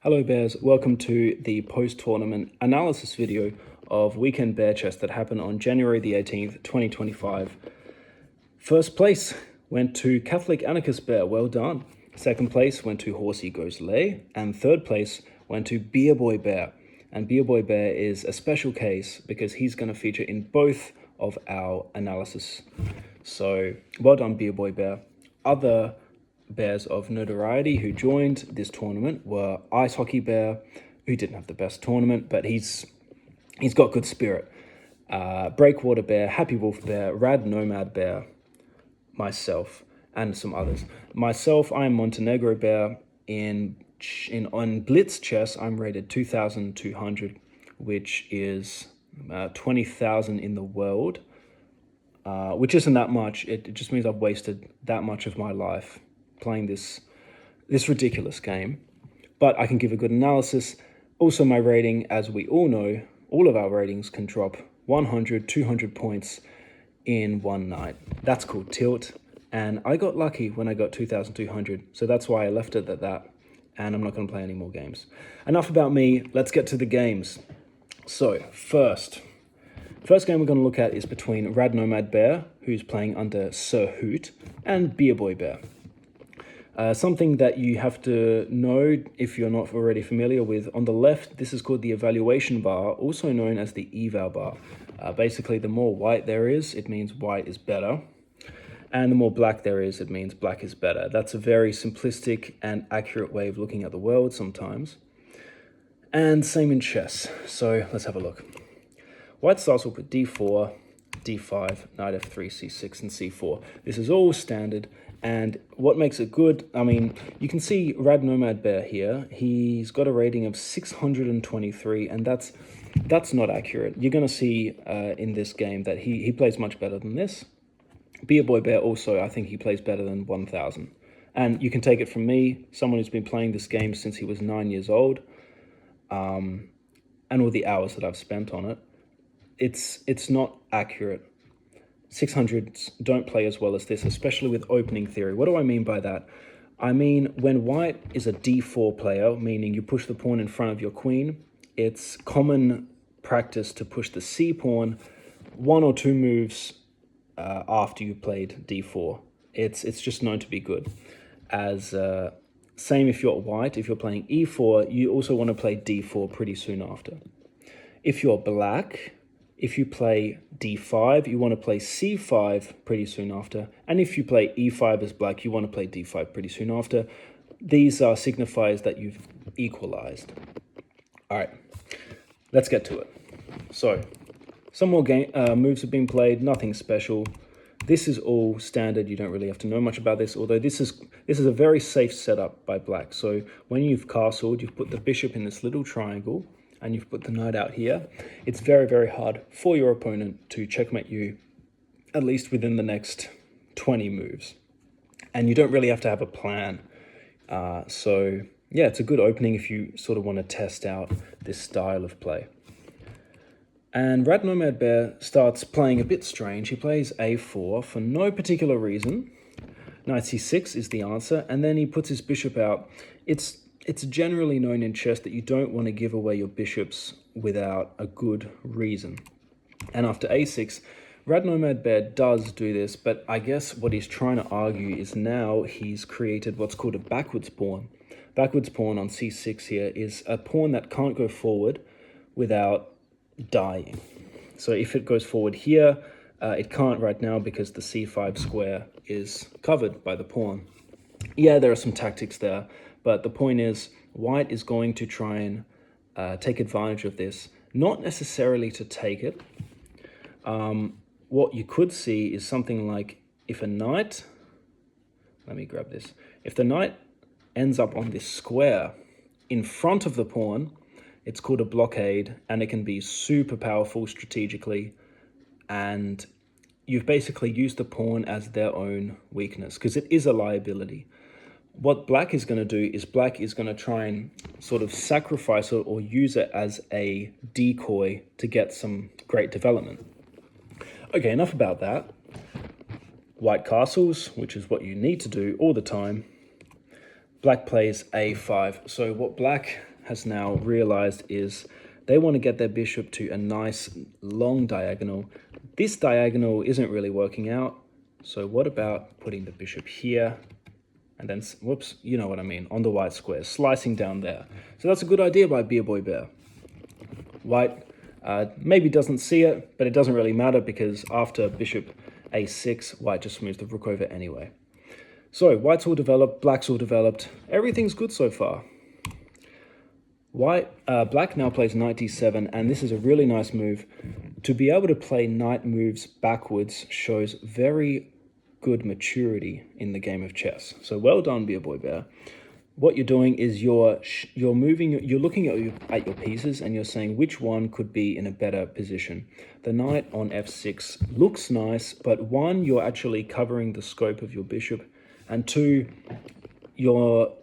Hello Bears, welcome to the post-tournament analysis video of Weekend Bear Chess that happened on January the 18th, 2025. First place went to Catholic Anarchist Bear, well done. Second place went to Horsey Goes Lay, and third place went to BeerBoyBear. And BeerBoyBear is a special case because he's going to feature in both of our analysis. So well done BeerBoyBear. Other bears of notoriety who joined this tournament were Ice Hockey Bear, who didn't have the best tournament, but he's got good spirit. Breakwater Bear, Happy Wolf Bear, Rad Nomad Bear, myself, and some others. Myself, I am Montenegro Bear. On Blitz Chess, I'm rated 2,200, which is 20,000 in the world, which isn't that much. It just means I've wasted that much of my life playing this ridiculous game, but I can give a good analysis. Also, my rating, as we all know, all of our ratings can drop 100, 200 points in one night. That's called tilt, and I got lucky when I got 2,200, so that's why I left it at that, and I'm not going to play any more games. Enough about me, let's get to the games. So, first game we're going to look at is between Rad Nomad Bear, who's playing under Sir Hoot, and BeerBoyBear. Something that you have to know if you're not already familiar with, on the left, this is called the evaluation bar, also known as the eval bar. Basically, the more white there is, it means white is better. And the more black there is, it means black is better. That's a very simplistic and accurate way of looking at the world sometimes. And same in chess. So let's have a look. White starts off with d4, d5, knight f3, c6, and c4. This is all standard. And what makes it good, I mean, you can see Rad Nomad Bear here. He's got a rating of 623, and that's not accurate. You're going to see in this game that he plays much better than this. BeerBoyBear also, I think he plays better than 1,000. And you can take it from me, someone who's been playing this game since he was 9 years old, and all the hours that I've spent on it. It's not accurate. 600s don't play as well as this, especially with opening theory. What do I mean by that? I mean, when white is a d4 player, meaning you push the pawn in front of your queen, it's common practice to push the c pawn 1 or 2 moves after you played d4. It's just known to be good. As same if you're white, if you're playing e4, you also want to play d4 pretty soon after. If you're black, if you play d5, you want to play c5 pretty soon after. And if you play e5 as black, you want to play d5 pretty soon after. These are signifiers that you've equalized. All right, let's get to it. So, some more moves have been played, nothing special. This is all standard. You don't really have to know much about this, although this is a very safe setup by black. So when you've castled, you've put the bishop in this little triangle, and you've put the knight out here. It's very, very hard for your opponent to checkmate you, at least within the next 20 moves. And you don't really have to have a plan. So yeah, it's a good opening if you sort of want to test out this style of play. And Rad Nomad Bear starts playing a bit strange. He plays a4 for no particular reason. Knight c6 is the answer, and then he puts his bishop out. It's generally known in chess that you don't want to give away your bishops without a good reason. And after a6, Rad Nomad Bear does do this, but I guess what he's trying to argue is now he's created what's called a backwards pawn. Backwards pawn on c6 here is a pawn that can't go forward without dying. So if it goes forward here, it can't right now because the c5 square is covered by the pawn. Yeah, there are some tactics there, but the point is white is going to try and take advantage of this, not necessarily to take it. What you could see is something like if a knight, let me grab this, if the knight ends up on this square in front of the pawn, it's called a blockade, and it can be super powerful strategically, and you've basically used the pawn as their own weakness because it is a liability. What black is going to do is black is going to try and sort of sacrifice it or use it as a decoy to get some great development. Okay, enough about that. White castles, which is what you need to do all the time. Black plays a5. So what black has now realized is they want to get their bishop to a nice long diagonal. This diagonal isn't really working out. So what about putting the bishop here and then, whoops, you know what I mean, on the white square, slicing down there. So that's a good idea by BeerBoyBear. White maybe doesn't see it, but it doesn't really matter because after bishop a6, white just moves the rook over anyway. So white's all developed, black's all developed. Everything's good so far. Black now plays knight d7, and this is a really nice move. To be able to play knight moves backwards shows very good maturity in the game of chess. So well done, BeerBoyBear. What you're doing is you're looking at your pieces and you're saying which one could be in a better position. The knight on f6 looks nice, but one, you're actually covering the scope of your bishop, and two, you're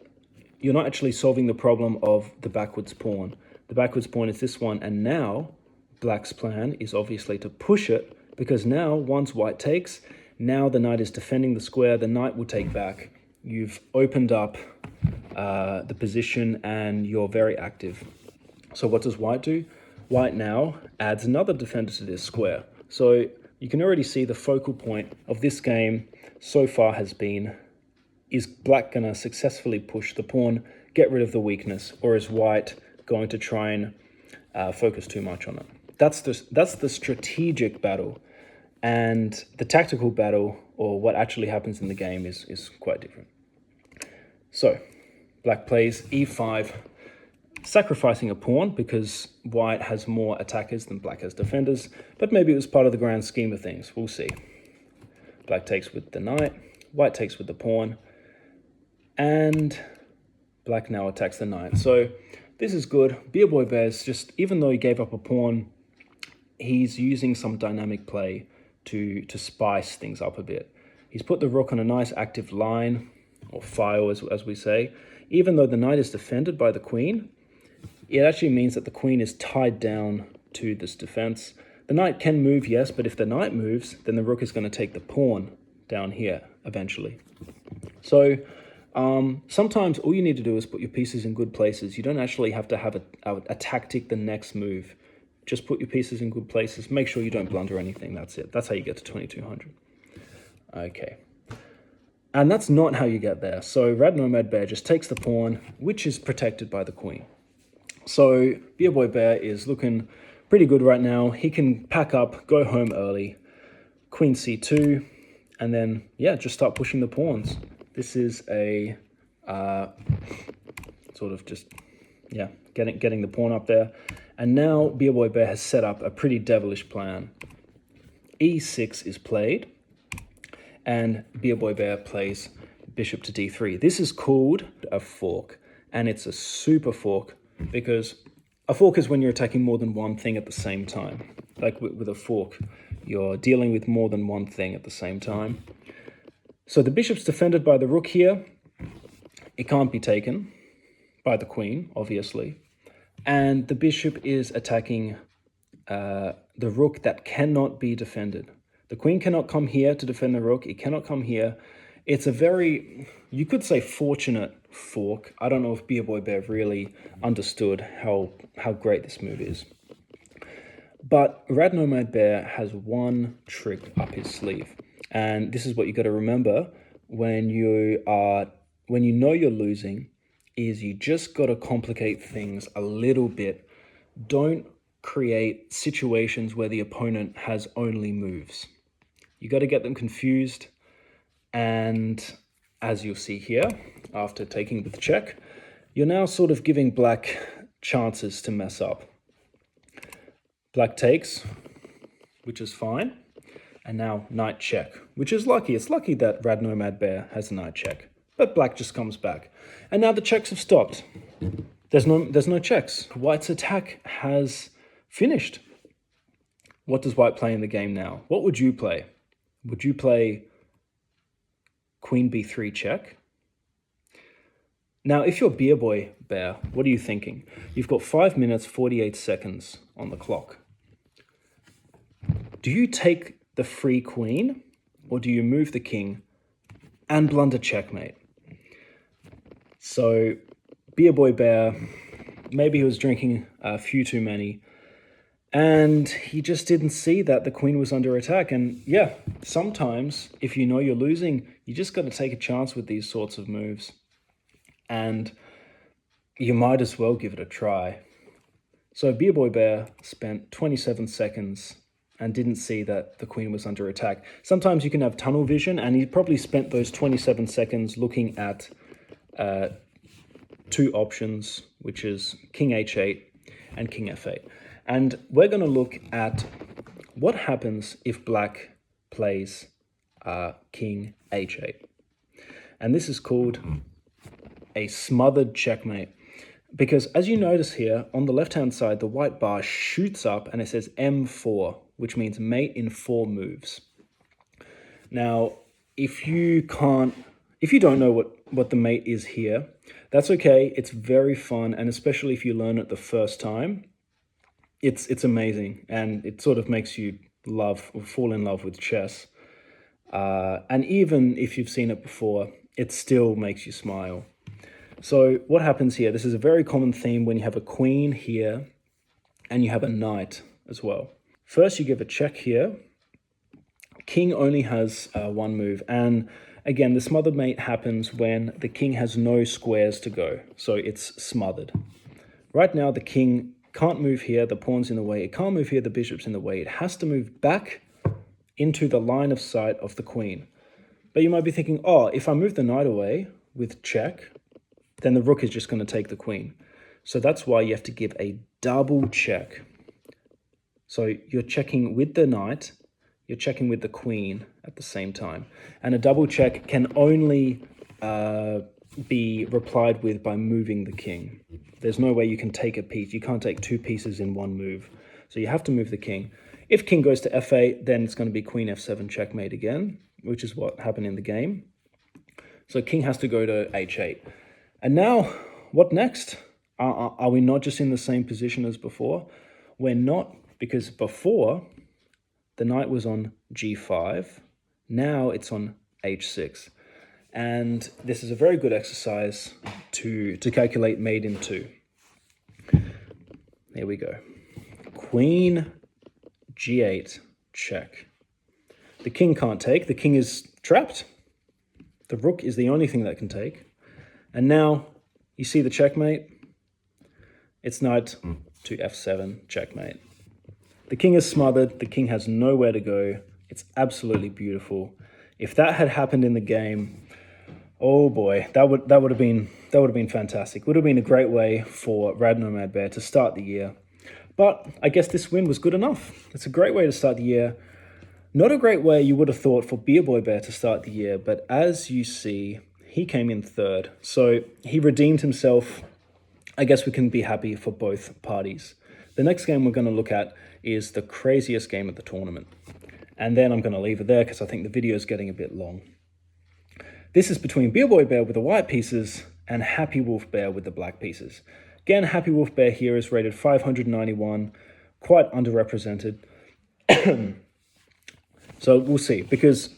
not actually solving the problem of the backwards pawn. The backwards pawn is this one, and now black's plan is obviously to push it, because now once white takes, now the knight is defending the square, the knight will take back. You've opened up the position and you're very active. So what does white do? White now adds another defender to this square. So you can already see the focal point of this game so far has been, is black going to successfully push the pawn, get rid of the weakness, or is white going to try and focus too much on it? That's the strategic battle. And the tactical battle, or what actually happens in the game, is quite different. So black plays e5, sacrificing a pawn because white has more attackers than black has defenders, but maybe it was part of the grand scheme of things. We'll see. Black takes with the knight, white takes with the pawn, and black now attacks the knight. So this is good. BeerBoyBear's just, even though he gave up a pawn, he's using some dynamic play to spice things up a bit. He's put the rook on a nice active line, or file as we say. Even though the knight is defended by the queen, it actually means that the queen is tied down to this defense. The knight can move, yes, but if the knight moves, then the rook is going to take the pawn down here eventually. So sometimes all you need to do is put your pieces in good places. You don't actually have to have a tactic the next move. Just put your pieces in good places. Make sure you don't blunder anything. That's it. That's how you get to 2200. Okay. And that's not how you get there. So Red Nomad Bear just takes the pawn, which is protected by the queen. So BeerBoyBear is looking pretty good right now. He can pack up, go home early, queen c2, and then, yeah, just start pushing the pawns. This is a sort of just, yeah, getting the pawn up there. And now BeerBoyBear has set up a pretty devilish plan. e6 is played, and BeerBoyBear plays bishop to d3. This is called a fork, and it's a super fork because a fork is when you're attacking more than one thing at the same time. Like with a fork, you're dealing with more than one thing at the same time. So the bishop's defended by the rook here. It can't be taken by the queen, obviously. And the bishop is attacking the rook that cannot be defended. The queen cannot come here to defend the rook. It cannot come here. It's a very, you could say, fortunate fork. I don't know if BeerBoyBear really understood how great this move is. But Red Nomad Bear has one trick up his sleeve. And this is what you got to remember when you know you're losing, is you just got to complicate things a little bit. Don't create situations where the opponent has only moves. You got to get them confused. And as you'll see here, after taking with check, you're now sort of giving black chances to mess up. Black takes, which is fine. And now knight check, which is lucky. It's lucky that Red Nomad Bear has a knight check. But black just comes back. And now the checks have stopped. There's no checks. White's attack has finished. What does white play in the game now? What would you play? Would you play queen b3 check? Now, if you're BeerBoyBear, what are you thinking? You've got 5 minutes, 48 seconds on the clock. Do you take the free queen, or do you move the king and blunder checkmate? So BeerBoyBear maybe he was drinking a few too many, and he just didn't see that the queen was under attack. And yeah, sometimes if you know you're losing, you just got to take a chance with these sorts of moves. And you might as well give it a try. So BeerBoyBear spent 27 seconds and didn't see that the queen was under attack. Sometimes you can have tunnel vision, and he probably spent those 27 seconds looking at two options, which is king h8 and king f8. And we're going to look at what happens if black plays king h8. And this is called a smothered checkmate. Because as you notice here, on the left-hand side, the white bar shoots up and it says M4, which means mate in 4 moves. Now, if you don't know what the mate is here, that's okay. It's very fun, and especially if you learn it the first time, it's amazing, and it sort of makes you love or fall in love with chess. And even if you've seen it before, it still makes you smile. So what happens here? This is a very common theme when you have a queen here and you have a knight as well. First, you give a check here. King only has one move, and again, the smothered mate happens when the king has no squares to go, so it's smothered. Right now, the king can't move here, the pawn's in the way. It can't move here, the bishop's in the way. It has to move back into the line of sight of the queen. But you might be thinking, oh, if I move the knight away with check, then the rook is just going to take the queen. So that's why you have to give a double check. So you're checking with the knight, you're checking with the queen at the same time. And a double check can only be replied with by moving the king. There's no way you can take a piece. You can't take 2 pieces in one move. So you have to move the king. If king goes to f8, then it's going to be queen f7 checkmate again, which is what happened in the game. So king has to go to h8. And now, what next? Are we not just in the same position as before? We're not, because before, the knight was on g5. Now it's on h6. And this is a very good exercise to calculate mate in 2. There we go. Queen g8 check. The king can't take. The king is trapped. The rook is the only thing that can take. And now you see the checkmate. It's knight to f7 checkmate. The king is smothered. The king has nowhere to go. It's absolutely beautiful. If that had happened in the game, oh boy, that would have been fantastic. Would have been a great way for BearTaria to start the year. But I guess this win was good enough. It's a great way to start the year. Not a great way you would have thought for BearBoyBear to start the year, but as you see, he came in 3rd. So he redeemed himself. I guess we can be happy for both parties. The next game we're going to look at is the craziest game of the tournament. And then I'm going to leave it there because I think the video is getting a bit long. This is between BearBoyBear with the white pieces and Happy Wolf Bear with the black pieces. Again, Happy Wolf Bear here is rated 591, quite underrepresented. So we'll see, because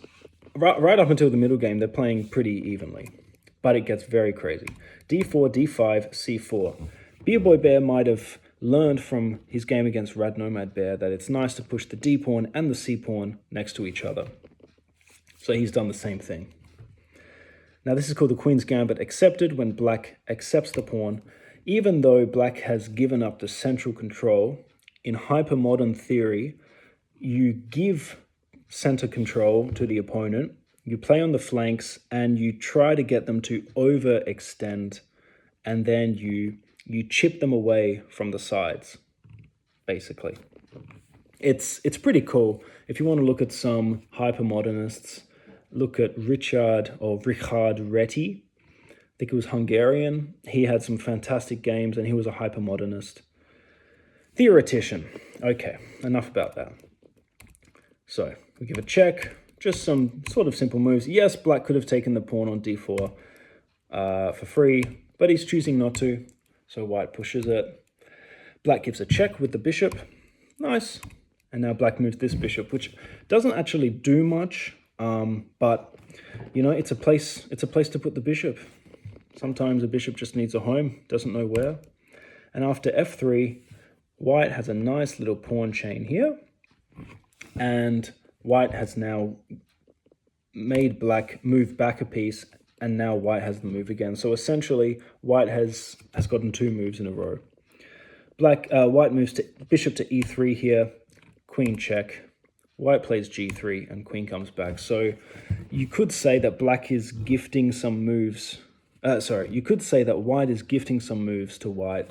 right up until the middle game, they're playing pretty evenly. But it gets very crazy. d4, d5, c4. BearBoyBear might have learned from his game against BearTaria that it's nice to push the d pawn and the c pawn next to each other. So he's done the same thing. Now this is called the Queen's Gambit accepted, when black accepts the pawn. Even though black has given up the central control, in hypermodern theory, you give center control to the opponent, you play on the flanks, and you try to get them to overextend, and then you chip them away from the sides, basically. It's pretty cool. If you want to look at some hypermodernists, look at Richard Reti. I think it was Hungarian. He had some fantastic games, and he was a hypermodernist. Theoretician. Okay, enough about that. So we give a check. Just some sort of simple moves. Yes, black could have taken the pawn on d4 for free, but he's choosing not to, so white pushes it. Black gives a check with the bishop. Nice. And now black moves this bishop, which doesn't actually do much, but you know, it's a place to put the bishop. Sometimes a bishop just needs a home, doesn't know where. And after f3, white has a nice little pawn chain here. And white has now made black move back a piece, and now white has the move again. So essentially, white has gotten 2 moves in a row. White moves to bishop to e3 here, queen check. White plays g3 and queen comes back. So you could say that black is gifting some moves. You could say that white is gifting some moves to white,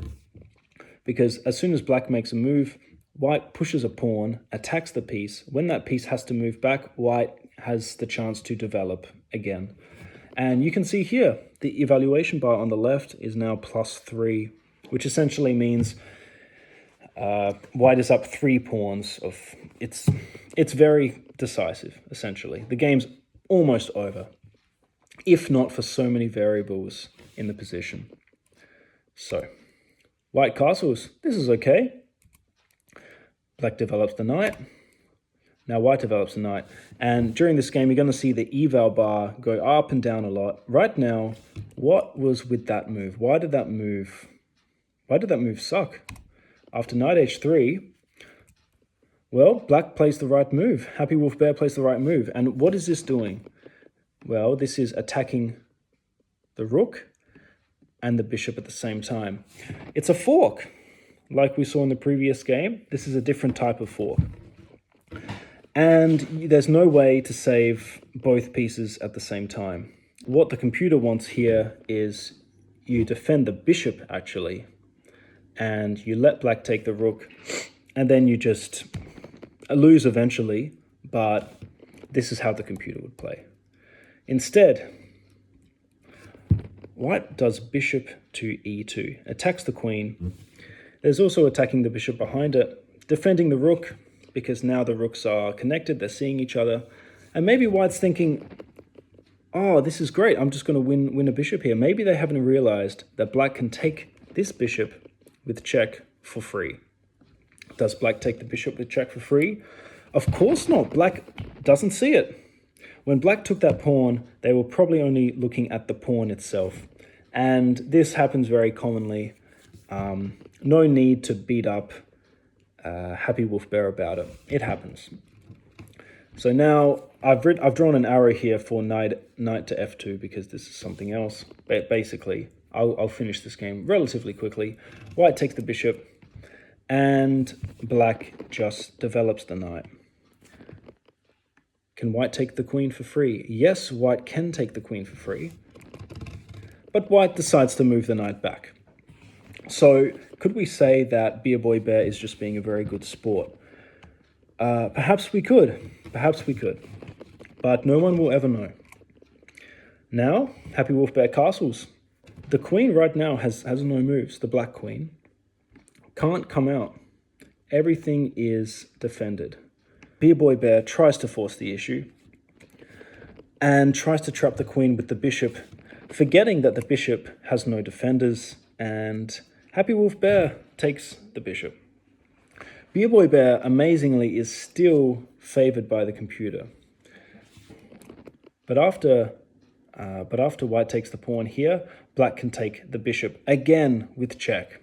because as soon as black makes a move, white pushes a pawn, attacks the piece. When that piece has to move back, white has the chance to develop again. And you can see here, the evaluation bar on the left is now +3, which essentially means white is up 3 pawns. It's very decisive, essentially. The game's almost over, if not for so many variables in the position. So, white castles, this is okay. Black develops the knight. Now white develops the knight. And during this game, you're going to see the eval bar go up and down a lot. Right now, what was with that move? Why did that move suck? After knight h3, well, black plays the right move. Happy Wolf Bear plays the right move. And what is this doing? Well, this is attacking the rook and the bishop at the same time. It's a fork. Like we saw in the previous game, this is a different type of fork. And there's no way to save both pieces at the same time. What the computer wants here is you defend the bishop, actually, and you let black take the rook, and then you just lose eventually, but this is how the computer would play. Instead, white does bishop to e2, attacks the queen. There's also attacking the bishop behind it, defending the rook, because now the rooks are connected, they're seeing each other. And maybe white's thinking, oh, this is great, I'm just going to win a bishop here. Maybe they haven't realized that black can take this bishop with check for free. Does black take the bishop with check for free? Of course not. Black doesn't see it. When black took that pawn, they were probably only looking at the pawn itself. And this happens very commonly. No need to beat up Happy Wolf Bear about it. It happens. So now I've drawn an arrow here for knight to f2 because this is something else. But basically, I'll finish this game relatively quickly. White takes the bishop, and black just develops the knight. Can white take the queen for free? Yes, white can take the queen for free, but white decides to move the knight back. So could we say that BeerBoyBear is just being a very good sport? Perhaps we could, but no one will ever know. Now, Happy Wolf Bear castles. The queen right now has no moves. The black queen can't come out. Everything is defended. BeerBoyBear tries to force the issue and tries to trap the queen with the bishop, forgetting that the bishop has no defenders, and Happy Wolf Bear takes the bishop. BeerBoyBear, amazingly, is still favored by the computer. But after white takes the pawn here, black can take the bishop again with check.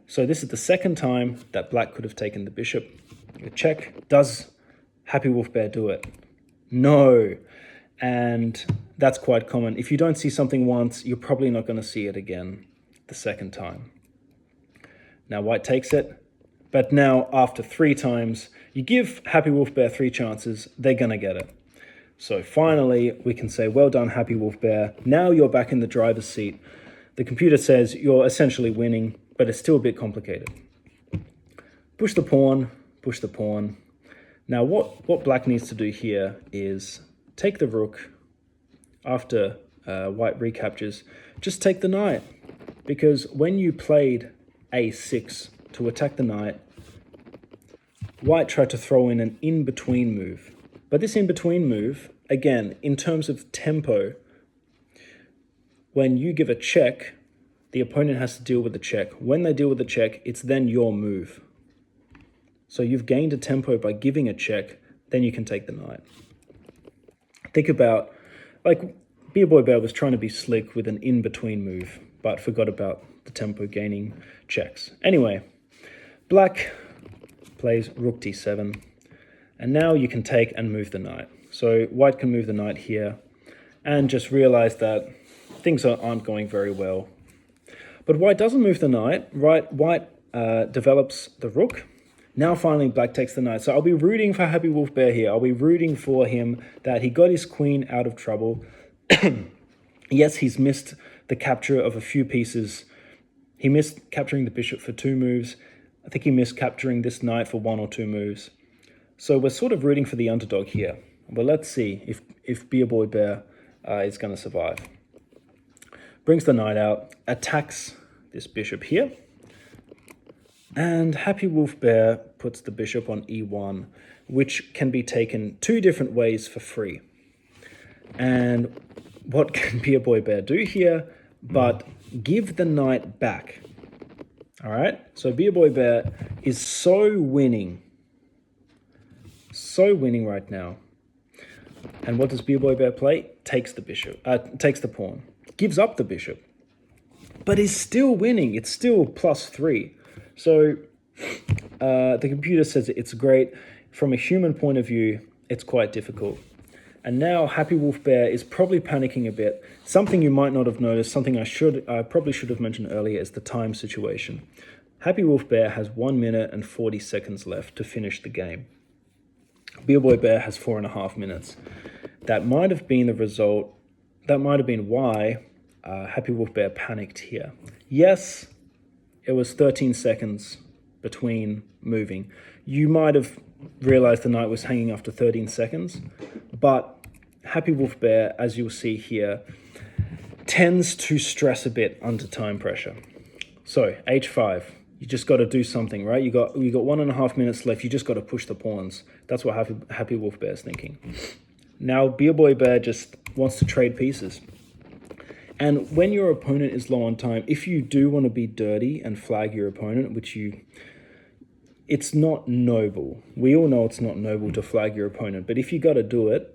So this is the second time that black could have taken the bishop with check. Does Happy Wolf Bear do it? No. And that's quite common. If you don't see something once, you're probably not going to see it again the second time. Now white takes it, but now after 3 times, you give Happy Wolf Bear 3 chances, they're going to get it. So finally, we can say, well done, Happy Wolf Bear. Now you're back in the driver's seat. The computer says you're essentially winning, but it's still a bit complicated. Push the pawn, push the pawn. Now what black needs to do here is take the rook after white recaptures. Just take the knight, because when you played a6 to attack the knight, white tried to throw in an in-between move. But this in-between move, again, in terms of tempo, when you give a check, the opponent has to deal with the check. When they deal with the check, it's then your move. So you've gained a tempo by giving a check, then you can take the knight. Think about, like, BeerBoyBear was trying to be slick with an in-between move, but forgot about the tempo gaining checks. Anyway, black plays rook d7, and now you can take and move the knight. So white can move the knight here and just realize that things aren't going very well. But white doesn't move the knight, right? White develops the rook. Now finally black takes the knight. So I'll be rooting for Happy Wolf Bear here. I'll be rooting for him that he got his queen out of trouble. Yes, he's missed the capture of a few pieces. He missed capturing the bishop for 2 moves. I think he missed capturing this knight for 1 or 2 moves. So we're sort of rooting for the underdog here. But let's see if BeerBoyBear is going to survive. Brings the knight out, attacks this bishop here. And Happy Wolf Bear puts the bishop on e1, which can be taken 2 different ways for free. And what can BeerBoyBear do here but give the knight back? All right, so BeerBoyBear is so winning right now. And what does BeerBoyBear play? Takes the bishop, takes the pawn, gives up the bishop, but is still winning. It's still +3. So the computer says it's great. From a human point of view, it's quite difficult. And now Happy Wolf Bear is probably panicking a bit. Something you might not have noticed, something I probably should have mentioned earlier, is the time situation. Happy Wolf Bear has 1 minute and 40 seconds left to finish the game. BeerBoyBear has 4.5 minutes. That might have been the result. That might have been why Happy Wolf Bear panicked here. Yes, it was 13 seconds between moving. You might have realized the knight was hanging after 13 seconds, but Happy Wolf Bear, as you'll see here, tends to stress a bit under time pressure. So h5, you just got to do something, right? You got 1.5 minutes left. You just got to push the pawns. That's what Happy Wolf Bear is thinking. Now BeerBoyBear just wants to trade pieces. And when your opponent is low on time, if you do want to be dirty and flag your opponent, it's not noble. We all know it's not noble to flag your opponent, but if you got to do it,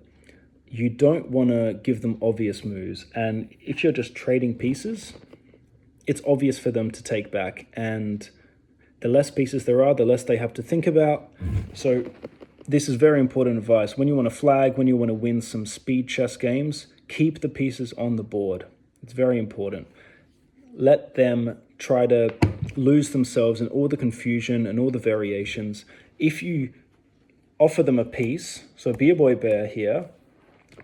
you don't want to give them obvious moves. And if you're just trading pieces, it's obvious for them to take back. And the less pieces there are, the less they have to think about. So this is very important advice. When you want to flag, when you want to win some speed chess games, keep the pieces on the board. It's very important. Let them try to lose themselves in all the confusion and all the variations. If you offer them a piece, so BeerBoyBear here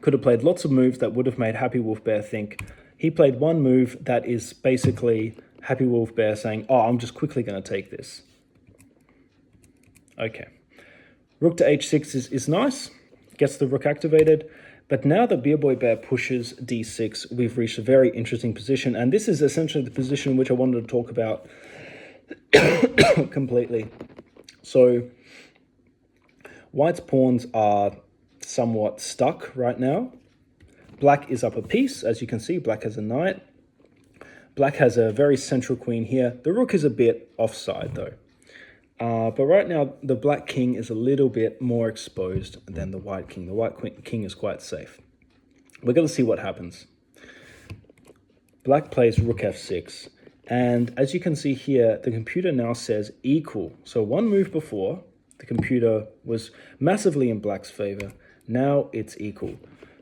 could have played lots of moves that would have made Happy Wolf Bear think. He played one move that is basically Happy Wolf Bear saying, oh, I'm just quickly going to take this. Okay. Rook to h6 is nice, gets the rook activated. But now that BeerBoyBear pushes d6, we've reached a very interesting position. And this is essentially the position which I wanted to talk about completely. So white's pawns are somewhat stuck right now. Black is up a piece. As you can see, black has a knight. Black has a very central queen here. The rook is a bit offside though. But right now, the black king is a little bit more exposed than the white king. The white king is quite safe. We're going to see what happens. Black plays rook f6. And as you can see here, the computer now says equal. So one move before, the computer was massively in black's favor. Now it's equal.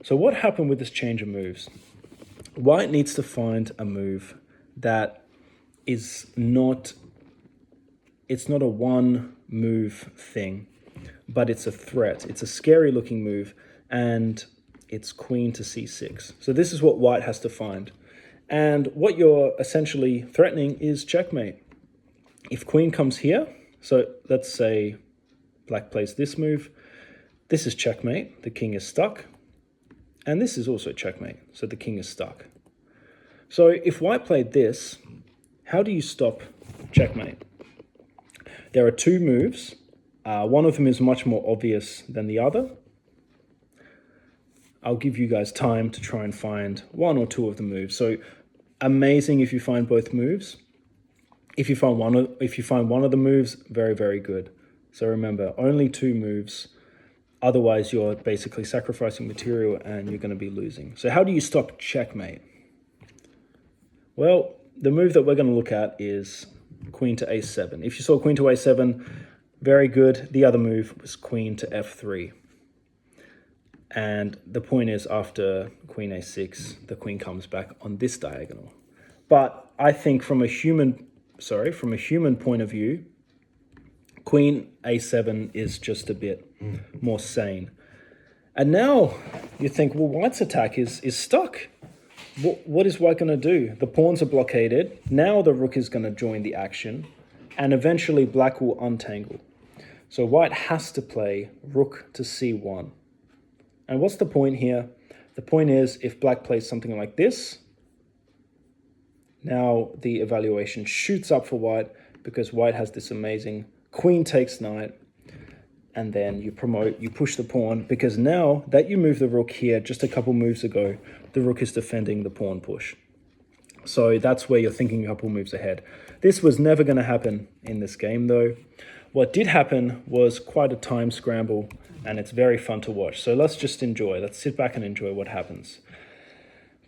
So what happened with this change of moves? White needs to find a move that is not... It's not a one move thing, but it's a threat. It's a scary looking move, and it's queen to c6. So this is what white has to find. And what you're essentially threatening is checkmate. If queen comes here, so let's say black plays this move, this is checkmate, the king is stuck, and this is also checkmate, so the king is stuck. So if white played this, how do you stop checkmate? There are 2 moves. One of them is much more obvious than the other. I'll give you guys time to try and find 1 or 2 of the moves. So amazing if you find both moves. If you find one of the moves, very, very good. So remember, only 2 moves. Otherwise, you're basically sacrificing material and you're going to be losing. So how do you stop checkmate? Well, the move that we're going to look at is queen to a7. If you saw queen to a7, very good. The other move was queen to f3. And the point is, after queen a6, the queen comes back on this diagonal. But I think from a human point of view, queen a7 is just a bit more sane. And now you think, well, white's attack is stuck. What is white going to do? The pawns are blockaded. Now the rook is going to join the action, and eventually black will untangle. So white has to play rook to c1. And what's the point here? The point is, if black plays something like this, now the evaluation shoots up for white because white has this amazing queen takes knight, and then you push the pawn, because now that you move the rook here just a couple moves ago, the rook is defending the pawn push. So that's where you're thinking a couple moves ahead. This was never going to happen in this game, though. What did happen was quite a time scramble, and it's very fun to watch. So let's just enjoy. Let's sit back and enjoy what happens.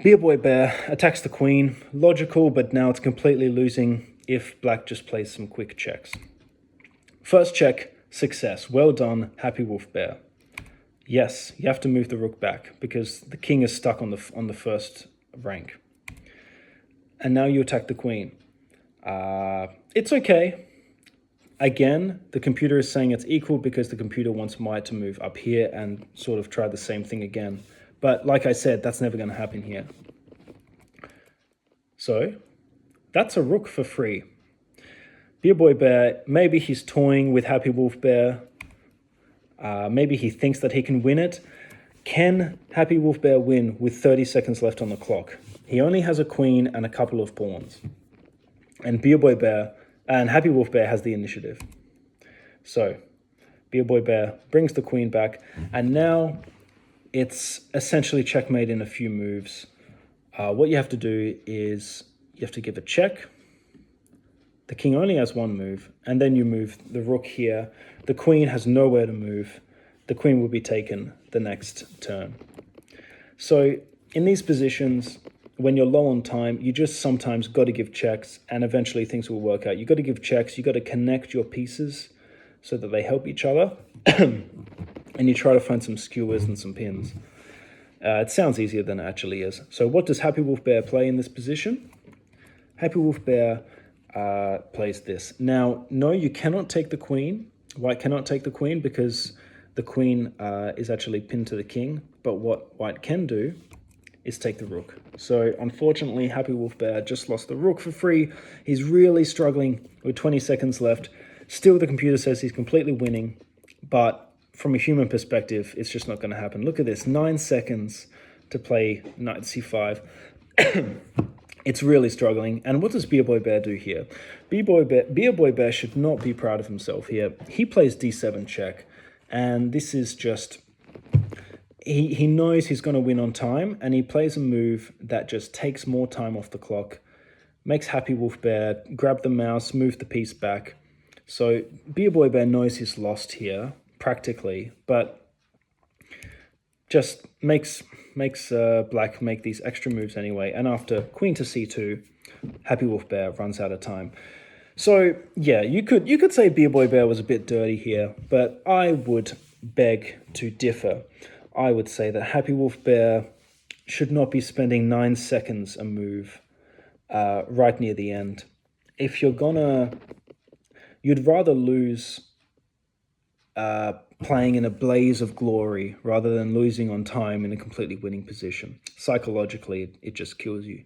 BearBoyBear attacks the queen. Logical, but now it's completely losing if black just plays some quick checks. First check, success. Well done, Happy Wolf Bear. Yes, you have to move the rook back because the king is stuck on the first rank. And now you attack the queen. It's okay. Again, the computer is saying it's equal because the computer wants white to move up here and sort of try the same thing again. But like I said, that's never going to happen here. So that's a rook for free. BearBoyBear, maybe he's toying with Happy Wolf Bear. Maybe he thinks that he can win it. Can Happy Wolf Bear win with 30 seconds left on the clock? He only has a queen and a couple of pawns. And BearBoyBear and Happy Wolf Bear has the initiative. So BearBoyBear brings the queen back, and now it's essentially checkmate in a few moves. What you have to do is you have to give a check. The king only has one move, and then you move the rook here. The queen has nowhere to move. The queen will be taken the next turn. So in these positions, when you're low on time, you just sometimes got to give checks, and eventually things will work out. You got to give checks. You got to connect your pieces so that they help each other, and you try to find some skewers and some pins. It sounds easier than it actually is. So what does Happy Wolf Bear play in this position? Happy Wolf Bear plays this. Now, no, you cannot take the queen. White cannot take the queen because the queen is actually pinned to the king. But what white can do is take the rook. So unfortunately, Happy Wolf Bear just lost the rook for free. He's really struggling with 20 seconds left. Still, the computer says he's completely winning, but from a human perspective, it's just not going to happen. Look at this, 9 seconds to play knight c5. It's really struggling. And what does BearBoyBear do here? BearBoyBear should not be proud of himself here. He plays d7 check, and this is just... He knows he's going to win on time, and he plays a move that just takes more time off the clock, makes Happy Wolf Bear grab the mouse, move the piece back. So BearBoyBear knows he's lost here, practically, but just makes black make these extra moves anyway. And after queen to c2, Happy Wolf Bear runs out of time. So yeah, you could say BearBoyBear was a bit dirty here, but I would beg to differ. I would say that Happy Wolf Bear should not be spending 9 seconds a move right near the end. If you're gonna, you'd rather lose playing in a blaze of glory rather than losing on time in a completely winning position. Psychologically, it just kills you.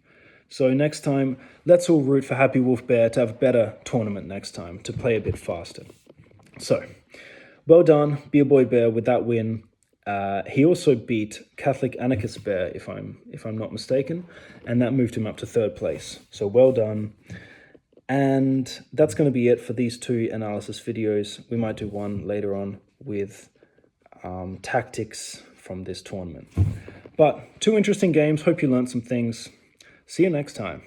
So next time, let's all root for Happy Wolf Bear to have a better tournament next time, to play a bit faster. So, well done, BearBoyBear, with that win. He also beat Catholic Anarchist Bear, if I'm not mistaken, and that moved him up to 3rd place. So well done. And that's going to be it for these 2 analysis videos. We might do one later on with tactics from this tournament. But 2 interesting games. Hope you learned some things. See you next time.